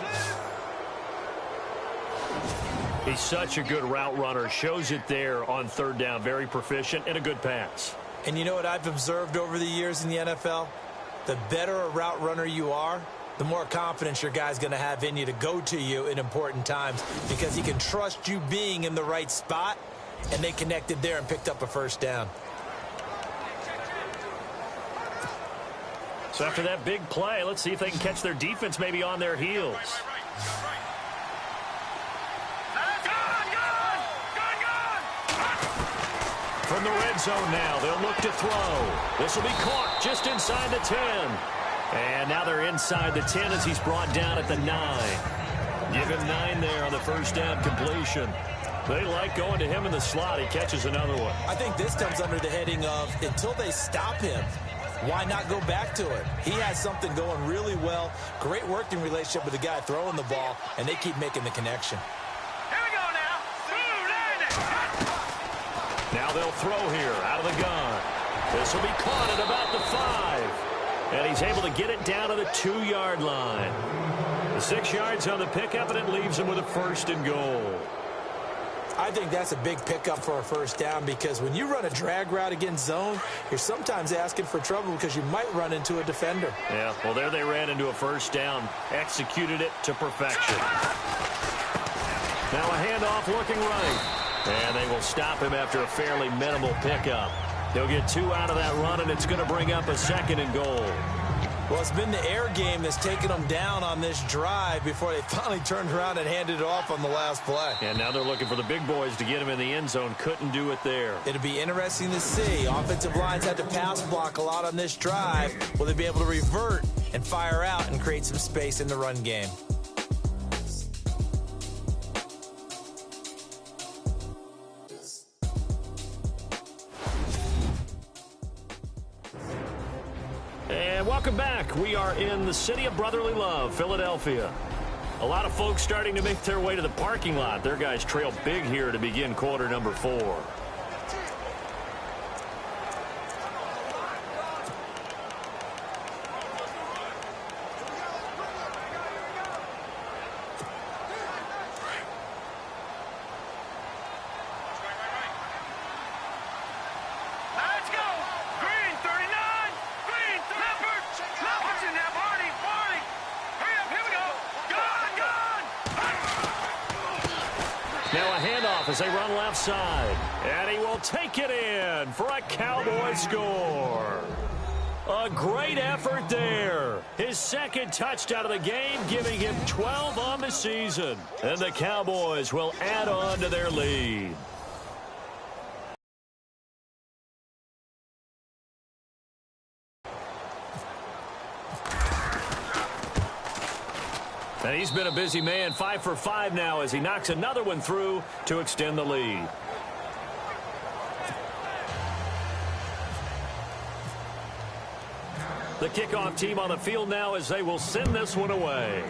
He's such a good route runner. Shows it there on 3rd down. Very proficient and a good pass. And you know what I've observed over the years in the NFL? The better a route runner you are, the more confidence your guy's going to have in you to go to you in important times because he can trust you being in the right spot, and they connected there and picked up a 1st down. So after that big play, let's see if they can catch their defense maybe on their heels. From the red zone now, they'll look to throw. This will be caught just inside the 10. And now they're inside the 10 as he's brought down at the 9. Give him 9 there on the 1st down completion. They like going to him in the slot. He catches another one. I think this comes under the heading of until they stop him, why not go back to it? He has something going really well. Great working relationship with the guy throwing the ball, and they keep making the connection. Now they'll throw here out of the gun. This will be caught at about the 5. And he's able to get it down to the 2-yard line. The 6 yards on the pickup, and it leaves him with a 1st and goal. I think that's a big pickup for a 1st down because when you run a drag route against zone, you're sometimes asking for trouble because you might run into a defender. Yeah, well, there they ran into a 1st down. Executed it to perfection. Now a handoff looking right. And they will stop him after a fairly minimal pickup. He'll get 2 out of that run, and it's going to bring up a 2nd and goal. Well, it's been the air game that's taken them down on this drive before they finally turned around and handed it off on the last play. And now they're looking for the big boys to get him in the end zone. Couldn't do it there. It'll be interesting to see. Offensive lines had to pass block a lot on this drive. Will they be able to revert and fire out and create some space in the run game? And welcome back. We are in the city of brotherly love, Philadelphia. A lot of folks starting to make their way to the parking lot. Their guys trail big here to begin quarter number 4. Now a handoff as they run left side. And he will take it in for a Cowboy score. A great effort there. His 2nd touchdown of the game, giving him 12 on the season. And the Cowboys will add on to their lead. And he's been a busy man, 5 for 5 now as he knocks another one through to extend the lead. The kickoff team on the field now as they will send this one away.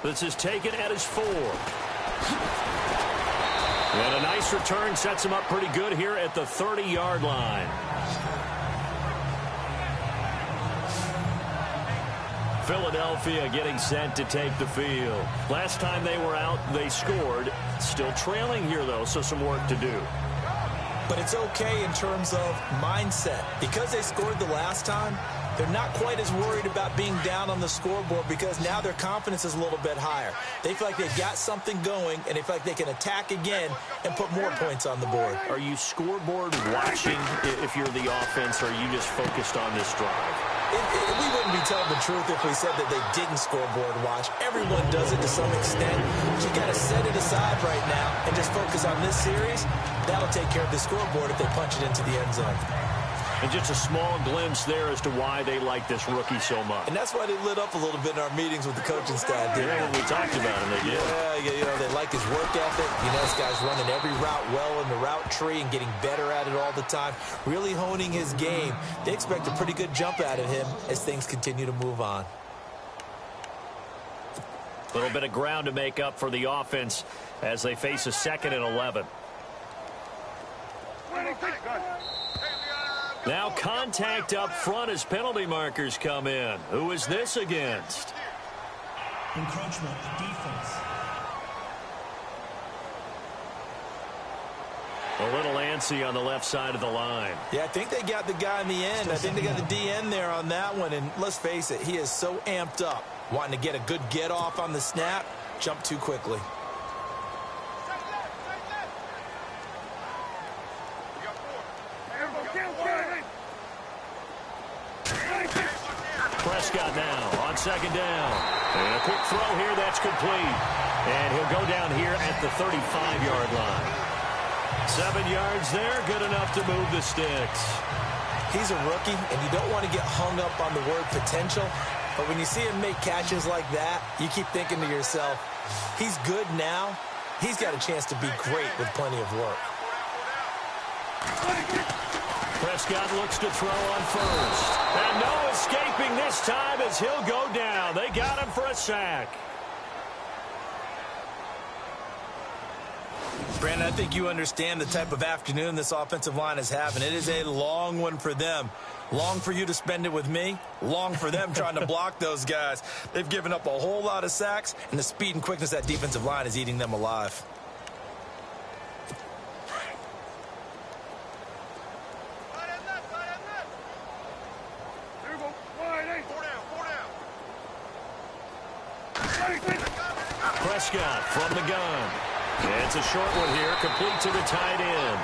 This is taken at his 4. And a nice return sets him up pretty good here at the 30-yard line. Philadelphia getting set to take the field. Last time they were out, they scored. Still trailing here, though, so some work to do. But it's okay in terms of mindset. Because they scored the last time, they're not quite as worried about being down on the scoreboard because now their confidence is a little bit higher. They feel like they've got something going, and they feel like they can attack again and put more points on the board. Are you scoreboard watching if you're the offense, or are you just focused on this drive? We wouldn't be telling the truth if we said that they didn't scoreboard watch. Everyone does it to some extent. But you got to set it aside right now and just focus on this series. That'll take care of the scoreboard if they punch it into the end zone. And just a small glimpse there as to why they like this rookie so much. And that's why they lit up a little bit in our meetings with the coaching staff. Yeah, when we talked about him, they did. Yeah, you know, they like his work ethic. You know, this guy's running every route well in the route tree and getting better at it all the time, really honing his game. They expect a pretty good jump out of him as things continue to move on. A little bit of ground to make up for the offense as they face a 2nd and 11. Now contact up front as penalty markers come in. Who is this against? Encroachment, defense. A little antsy on the left side of the line. Yeah, I think they got the guy in the end. I think they got the DN there on that one. And let's face it, he is so amped up, wanting to get a good get off on the snap, jump too quickly. Prescott now on 2nd down. And a quick throw here that's complete. And he'll go down here at the 35-yard line. 7 yards there, good enough to move the sticks. He's a rookie, and you don't want to get hung up on the word potential. But when you see him make catches like that, you keep thinking to yourself, he's good now. He's got a chance to be great with plenty of work. Prescott looks to throw on first. And no escaping this time as he'll go down. They got him for a sack. Brandon, I think you understand the type of afternoon this offensive line is having. It is a long one for them. Long for you to spend it with me. Long for them trying to block those guys. They've given up a whole lot of sacks, and the speed and quickness of that defensive line is eating them alive. Prescott from the gun. It's a short one here, complete to the tight end.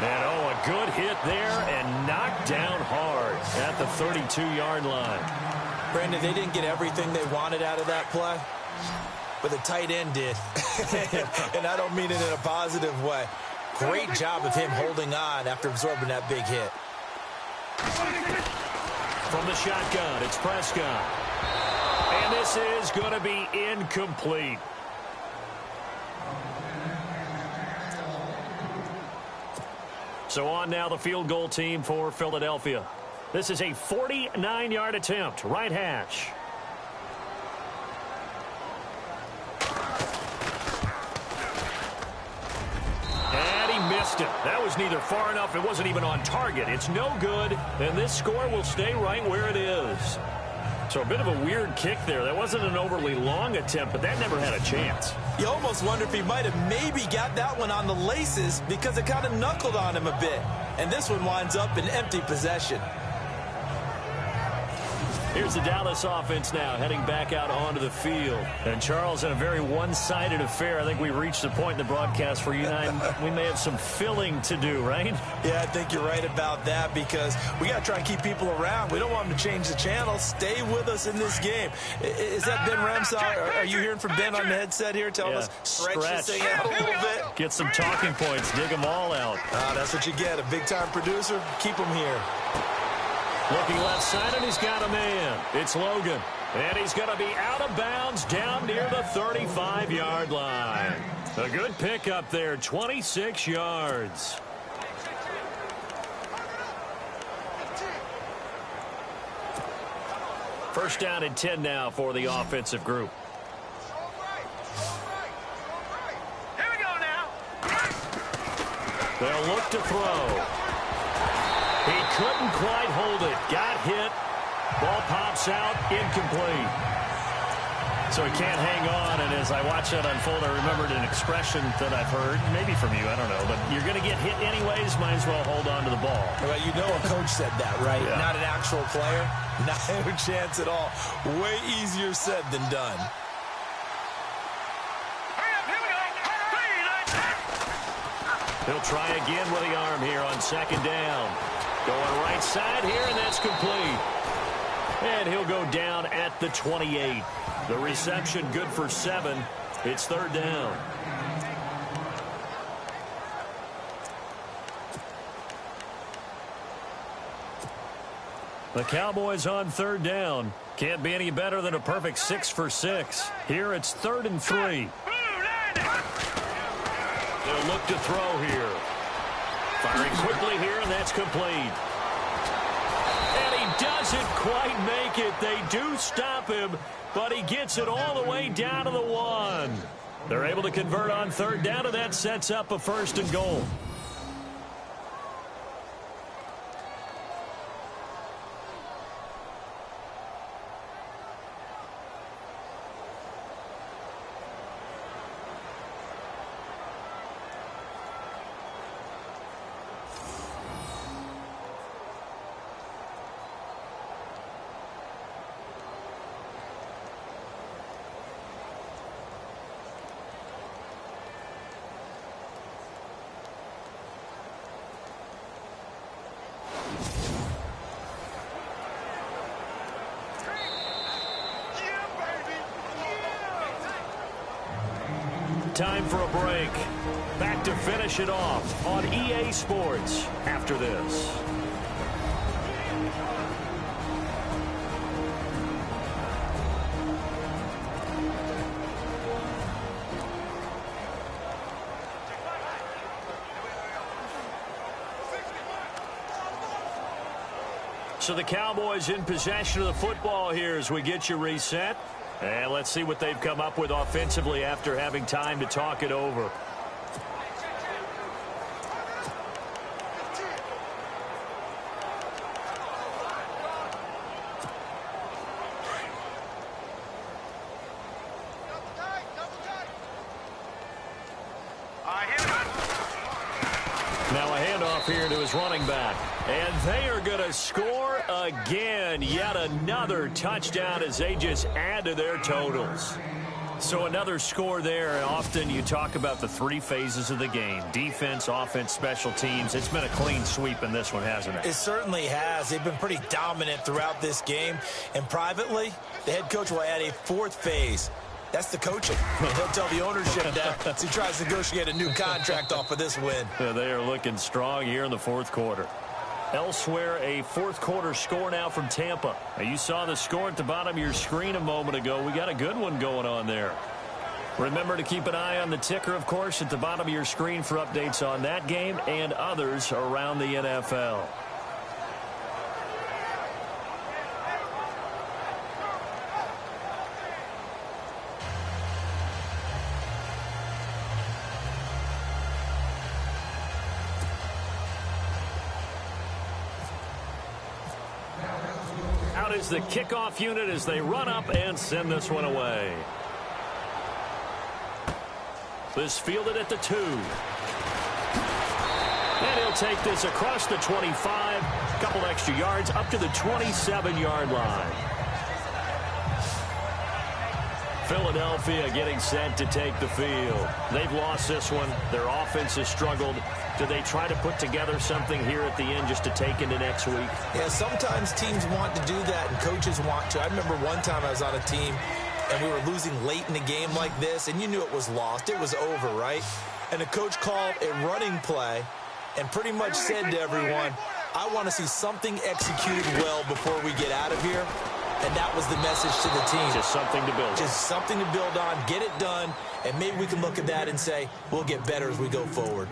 And, oh, a good hit there and knocked down hard at the 32-yard line. Brandon, they didn't get everything they wanted out of that play, but the tight end did. And I don't mean it in a positive way. Great job of him holding on after absorbing that big hit. From the shotgun, it's Prescott. And this is going to be incomplete. So on now the field goal team for Philadelphia. This is a 49-yard attempt, right hash. And he missed it. That was neither far enough. It wasn't even on target. It's no good, and this score will stay right where it is. So a bit of a weird kick there. That wasn't an overly long attempt, but that never had a chance. You almost wonder if he might have maybe got that one on the laces because it kind of knuckled on him a bit. And this one winds up in empty possession. Here's the Dallas offense now heading back out onto the field. And Charles, in a very one-sided affair, I think we reached the point in the broadcast where you and I, we may have some filling to do, right? Yeah, I think you're right about that because we got to try and keep people around. We don't want them to change the channel. Stay with us in this game. Is that Ben Ramsau? Are you hearing from Ben on the headset here telling us stretch this thing out a little bit? Get some talking points. Dig them all out. That's what you get. A big-time producer. Keep them here. Looking left side, and he's got a man. It's Logan. And he's going to be out of bounds down near the 35-yard line. A good pickup there, 26 yards. First down and 10 now for the offensive group. Here we go now. They'll look to throw. He couldn't quite hold it. Got hit. Ball pops out. Incomplete. So he can't hang on, and as I watch that unfold, I remembered an expression that I've heard, maybe from you, I don't know, but you're going to get hit anyways, might as well hold on to the ball. Well, you know a coach said that, right? Yeah. Not an actual player. Not a chance at all. Way easier said than done. He'll try again with the arm here on second down. Going right side here, and that's complete. And he'll go down at the 28. The reception good for 7. It's third down. The Cowboys on third down. Can't be any better than a perfect 6 for 6. Here it's 3rd and 3. They'll look to throw here. Firing quickly here, and that's complete. And he doesn't quite make it. They do stop him, but he gets it all the way down to the 1. They're able to convert on third down, and that sets up a 1st and goal. Time for a break. Back to finish it off on EA Sports after this. So the Cowboys in possession of the football here as we get you reset. And let's see what they've come up with offensively after having time to talk it over. Now a handoff here to his running back. And they are going to score again. Yet another touchdown as they just add to their totals. So another score there. Often you talk about the 3 phases of the game. Defense, offense, special teams. It's been a clean sweep in this one, hasn't it? It certainly has. They've been pretty dominant throughout this game. And privately, the head coach will add a 4th phase. That's the coaching. He'll tell the ownership that as he tries to negotiate a new contract off of this win. They are looking strong here in the 4th quarter. Elsewhere, a 4th quarter score now from Tampa. Now, you saw the score at the bottom of your screen a moment ago. We got a good one going on there. Remember to keep an eye on the ticker, of course, at the bottom of your screen for updates on that game and others around the NFL. Out is the kickoff unit as they run up and send this one away. This fielded at the 2. And he'll take this across the 25. A couple extra yards up to the 27-yard line. Philadelphia getting set to take the field. They've lost this one. Their offense has struggled. Do they try to put together something here at the end just to take into next week? Yeah, sometimes teams want to do that and coaches want to. I remember one time I was on a team and we were losing late in the game like this, and you knew it was lost. It was over, right? And the coach called a running play and pretty much said to everyone, I want to see something executed well before we get out of here. And that was the message to the team. Just something to build on. Just something to build on, get it done, and maybe we can look at that and say, we'll get better as we go forward.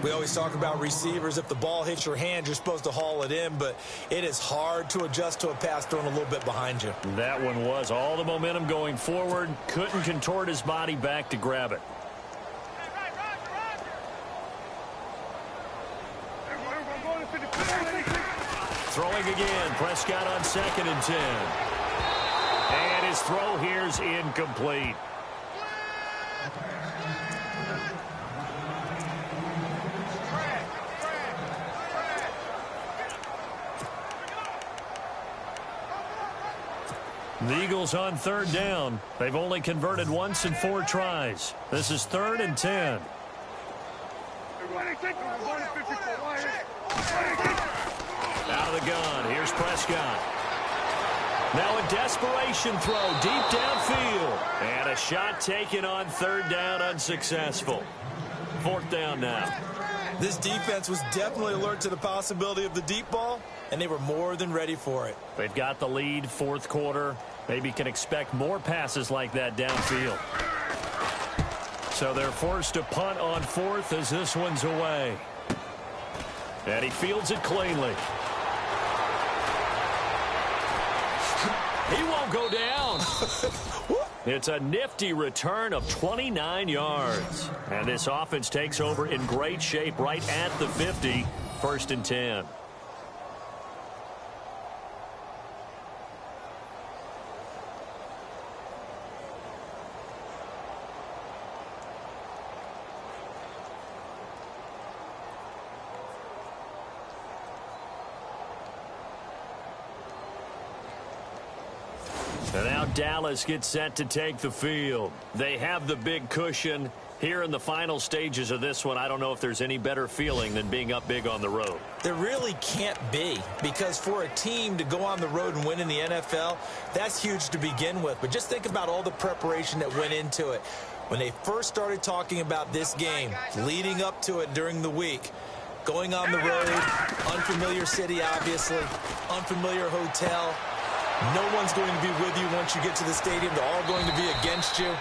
We always talk about receivers. If the ball hits your hand, you're supposed to haul it in, but it is hard to adjust to a pass thrown a little bit behind you. That one was all the momentum going forward. Couldn't contort his body back to grab it. Throwing again. Prescott on 2nd and 10. And his throw here's incomplete. The Eagles on third down. They've only converted once in 4 tries. This is 3rd and 10. Out of the gun. Here's Prescott. Now a desperation throw deep downfield. And a shot taken on 3rd down, unsuccessful. 4th down now. This defense was definitely alert to the possibility of the deep ball, and they were more than ready for it. They've got the lead, 4th quarter. Maybe can expect more passes like that downfield. So they're forced to punt on 4th as this one's away. And he fields it cleanly. He won't go down. It's a nifty return of 29 yards. And this offense takes over in great shape right at the 50. 1st and 10. And now Dallas gets set to take the field. They have the big cushion. Here in the final stages of this one, I don't know if there's any better feeling than being up big on the road. There really can't be, because for a team to go on the road and win in the NFL, that's huge to begin with. But just think about all the preparation that went into it. When they first started talking about this game, leading up to it during the week, going on the road, unfamiliar city, obviously, unfamiliar hotel. No one's going to be with you once you get to the stadium. They're all going to be against you.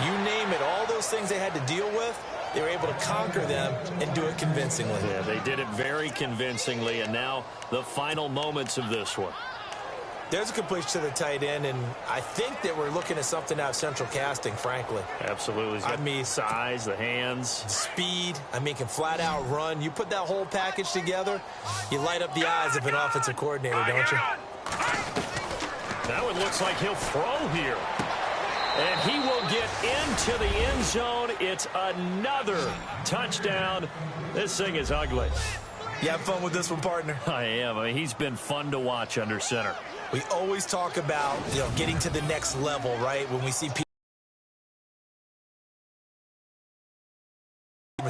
You name it, all those things they had to deal with, they were able to conquer them and do it convincingly. Yeah, they did it very convincingly, and now the final moments of this one. There's a completion to the tight end, and I think that we're looking at something out of central casting, frankly. Absolutely. I mean, size, the hands. Speed. I mean, can flat out run. You put that whole package together, you light up the eyes of an offensive coordinator, don't you? Now it looks like he'll throw here. And he will get into the end zone. It's another touchdown. This thing is ugly. You have fun with this one, partner? I am. I mean, he's been fun to watch under center. We always talk about, getting to the next level, right? When we see people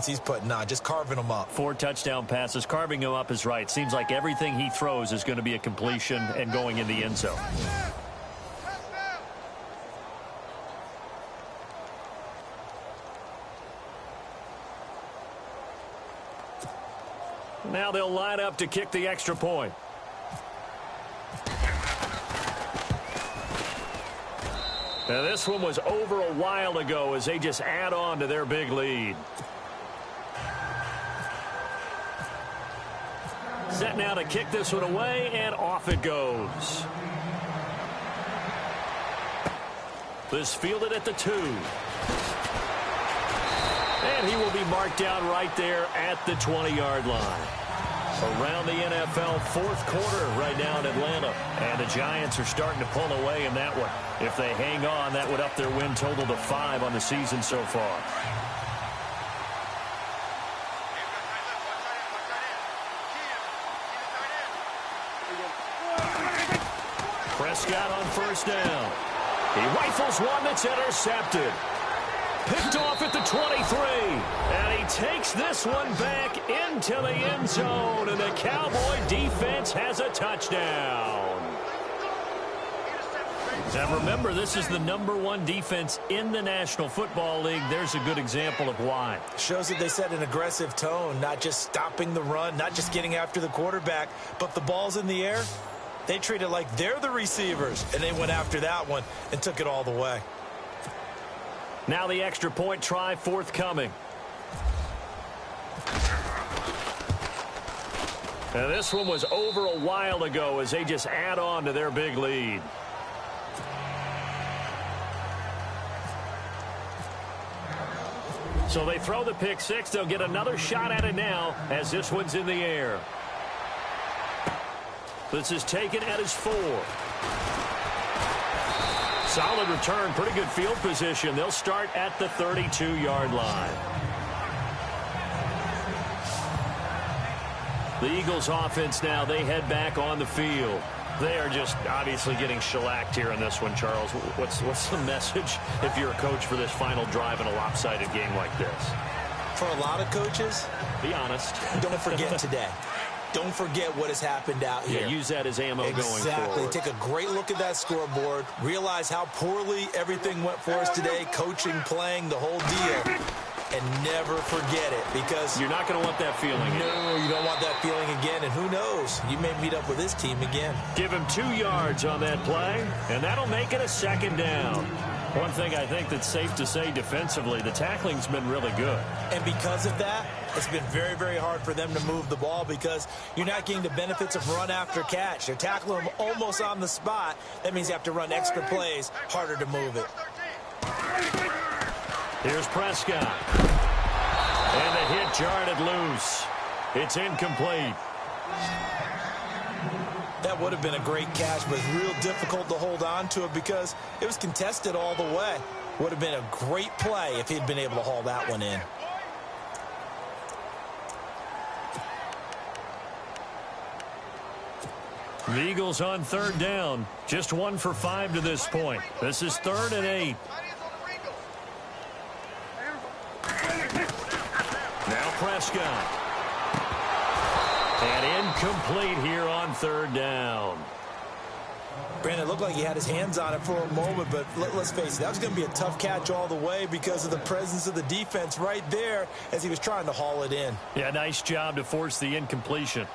he's putting on, just carving them up. 4 touchdown passes. Carving him up is right. Seems like everything he throws is going to be a completion and going in the end zone. Now they'll line up to kick the extra point. Now this one was over a while ago as they just add on to their big lead. Set now to kick this one away, and off it goes. This fielded at the 2. And he will be marked down right there at the 20-yard line. Around the NFL, 4th quarter right now in Atlanta. And the Giants are starting to pull away in that one. If they hang on, that would up their win total to 5 on the season so far. Prescott on 1st down. He rifles one that's intercepted. Picked off at the 23. And he takes this one back into the end zone. And the Cowboy defense has a touchdown. Now remember, this is the #1 defense in the National Football League. There's a good example of why. Shows that they set an aggressive tone, not just stopping the run, not just getting after the quarterback, but the ball's in the air. They treat it like they're the receivers, and they went after that one and took it all the way. Now the extra point try forthcoming. Now this one was over a while ago as they just add on to their big lead. So they throw the pick 6. They'll get another shot at it now as this one's in the air. This is taken at his 4. Solid return, pretty good field position. They'll start at the 32-yard line. The Eagles offense now, they head back on the field. They are just obviously getting shellacked here in this one, Charles. What's the message if you're a coach for this final drive in a lopsided game like this? For a lot of coaches, be honest. Don't forget today. Don't forget what has happened out here. Yeah, use that as ammo going forward. Exactly. Take a great look at that scoreboard. Realize how poorly everything went for us today. Coaching, playing, the whole deal. And never forget it, because you're not going to want that feeling again. No, you don't want that feeling again. And who knows? You may meet up with this team again. Give him 2 yards on that play, and that'll make it a second down. One thing I think that's safe to say defensively, the tackling's been really good. And because of that, it's been very, very hard for them to move the ball because you're not getting the benefits of run after catch. They're tackling them almost on the spot. That means you have to run extra plays, harder to move it. Here's Prescott. And the hit jarred it loose. It's incomplete. That would have been a great catch, but it's real difficult to hold on to it because it was contested all the way. Would have been a great play if he'd been able to haul that one in. The Eagles on third down. Just 1 for 5 to this point. This is 3rd and 8. Now Prescott. And incomplete here on 3rd down. Brandon, it looked like he had his hands on it for a moment, but let's face it, that was going to be a tough catch all the way because of the presence of the defense right there as he was trying to haul it in. Yeah, nice job to force the incompletion.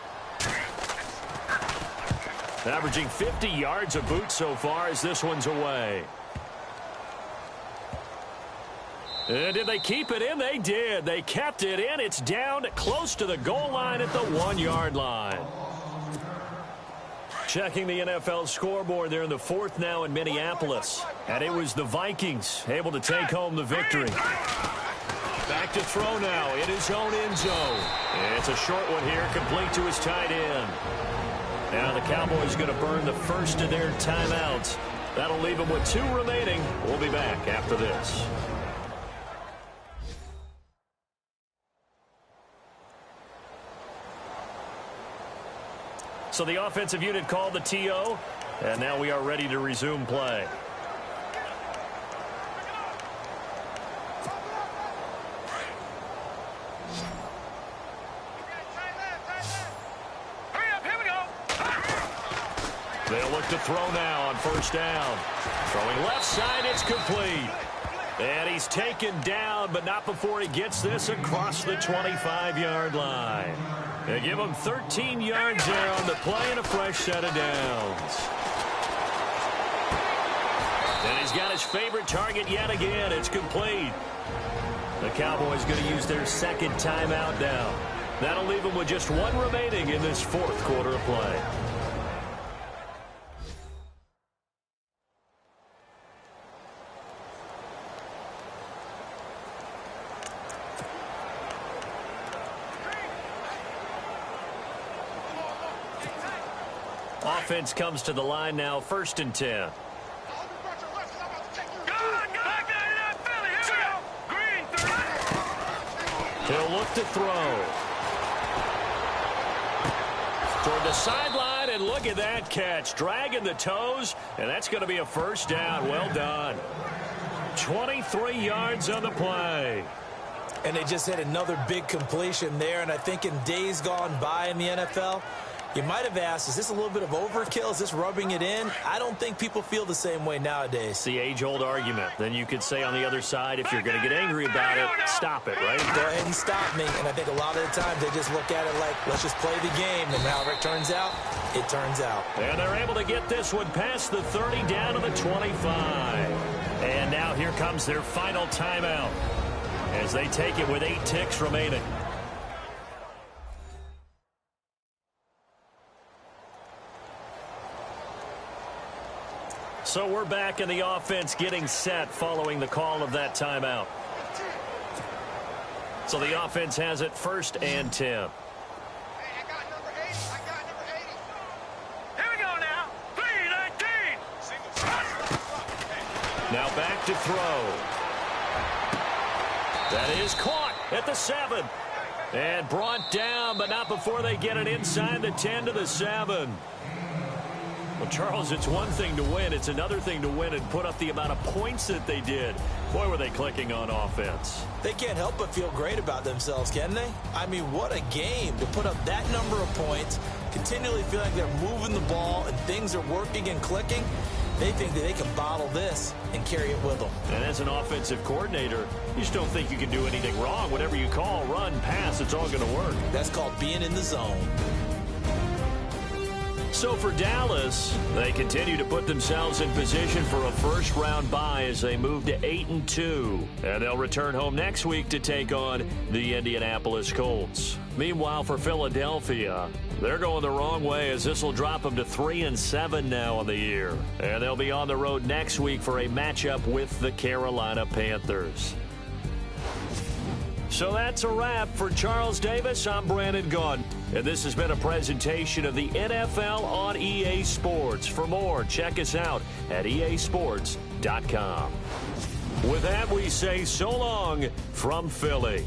Averaging 50 yards a boot so far as this one's away. And did they keep it in? They did. They kept it in. It's down close to the goal line at the 1-yard line. Checking the NFL scoreboard, they're in the 4th now in Minneapolis. And it was the Vikings able to take home the victory. Back to throw now in his own end zone. It's a short one here, complete to his tight end. Now the Cowboys going to burn the first of their timeouts. That'll leave them with 2 remaining. We'll be back after this. So the offensive unit called the TO, and now we are ready to resume play. They'll look to throw now on 1st down. Throwing left side, it's complete. And he's taken down, but not before he gets this across the 25-yard line. They give him 13 yards there on the play and a fresh set of downs. And he's got his favorite target yet again. It's complete. The Cowboys going to use their 2nd timeout now. That'll leave them with just 1 remaining in this 4th quarter of play. Offense comes to the line now, 1st and 10. He'll look to throw. Toward the sideline, and look at that catch. Dragging the toes, and that's going to be a 1st down. Well done. 23 yards on the play. And they just hit another big completion there, and I think in days gone by in the NFL, you might have asked, is this a little bit of overkill? Is this rubbing it in? I don't think people feel the same way nowadays. It's the age-old argument. Then you could say on the other side, if you're going to get angry about it, stop it, right? Go ahead and stop me. And I think a lot of the times they just look at it like, let's just play the game. And however it turns out, it turns out. And they're able to get this one past the 30 down to the 25. And now here comes their final timeout as they take it with 8 ticks remaining. So we're back in the offense getting set following the call of that timeout. So the offense has it 1st and 10. Hey, I got number 80. I got number 80. Here we go now. 3-19. Now back to throw. That is caught at the 7. And brought down, but not before they get it inside the 10 to the 7. Well, Charles, it's one thing to win. It's another thing to win and put up the amount of points that they did. Boy, were they clicking on offense. They can't help but feel great about themselves, can they? I mean, what a game to put up that number of points, continually feel like they're moving the ball and things are working and clicking. They think that they can bottle this and carry it with them. And as an offensive coordinator, you just don't think you can do anything wrong. Whatever you call, run, pass, it's all going to work. That's called being in the zone. So for Dallas, they continue to put themselves in position for a first-round bye as they move to 8-2. And they'll return home next week to take on the Indianapolis Colts. Meanwhile, for Philadelphia, they're going the wrong way as this will drop them to 3-7 now on the year. And they'll be on the road next week for a matchup with the Carolina Panthers. So that's a wrap. For Charles Davis, I'm Brandon Gaudin. And this has been a presentation of the NFL on EA Sports. For more, check us out at easports.com. With that, we say so long from Philly.